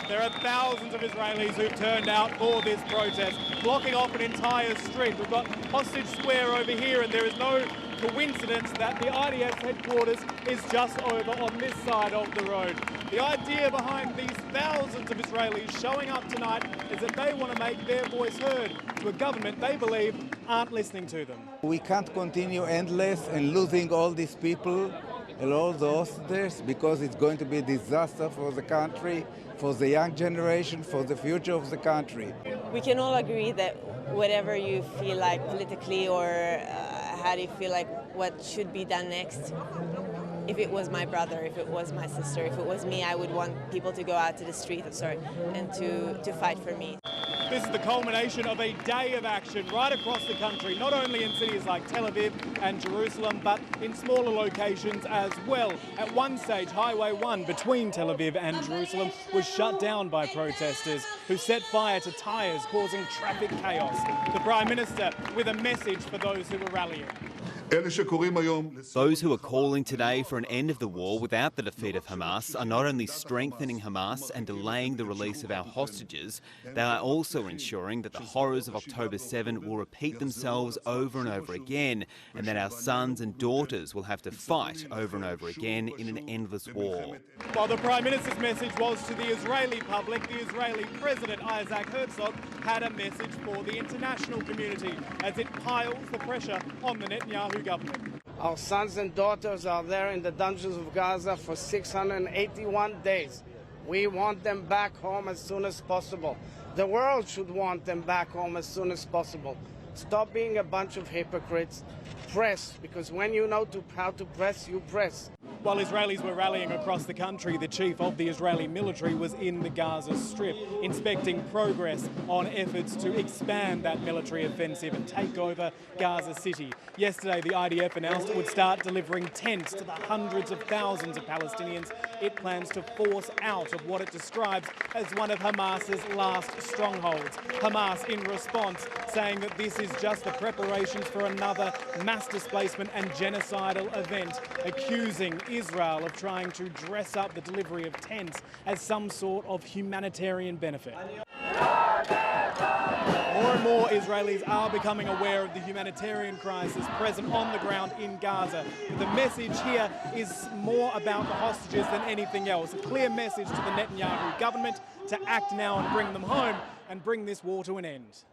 There are thousands of Israelis who've turned out for this protest, blocking off an entire street. We've got Hostage Square over here, and there is no coincidence that the IDF's headquarters is just over on this side of the road. The idea behind these thousands of Israelis showing up tonight is that they want to make their voice heard to a government they believe aren't listening to them. We can't continue endless and losing all these people and all the hostages, because it's going to be a disaster for the country, for the young generation, for the future of the country. We can all agree that whatever you feel like politically, or how do you feel like what should be done next, if it was my brother, if it was my sister, if it was me, I would want people to go out to the street, and to fight for me. This is the culmination of a day of action right across the country, not only in cities like Tel Aviv and Jerusalem, but in smaller locations as well. At one stage, Highway 1 between Tel Aviv and Jerusalem was shut down by protesters who set fire to tyres, causing traffic chaos. The Prime Minister with a message for those who were rallying. Those who are calling today for an end of the war without the defeat of Hamas are not only strengthening Hamas and delaying the release of our hostages, they are also ensuring that the horrors of October 7 will repeat themselves over and over again, and that our sons and daughters will have to fight over and over again in an endless war. While the Prime Minister's message was to the Israeli public, the Israeli President Isaac Herzog had a message for the international community as it piles the pressure on the Netanyahu government. Our sons and daughters are there in the dungeons of Gaza for 681 days. We want them back home as soon as possible. The world should want them back home as soon as possible. Stop being a bunch of hypocrites. Press, because when you know how to press, you press. While Israelis were rallying across the country, the chief of the Israeli military was in the Gaza Strip, inspecting progress on efforts to expand that military offensive and take over Gaza City. Yesterday, the IDF announced it would start delivering tents to the hundreds of thousands of Palestinians it plans to force out of what it describes as one of Hamas's last strongholds. Hamas, in response, saying that this is just the preparations for another mass displacement and genocidal event, accusing Israel of trying to dress up the delivery of tents as some sort of humanitarian benefit. More and more Israelis are becoming aware of the humanitarian crisis present on the ground in Gaza. But the message here is more about the hostages than anything else. A clear message to the Netanyahu government to act now and bring them home and bring this war to an end.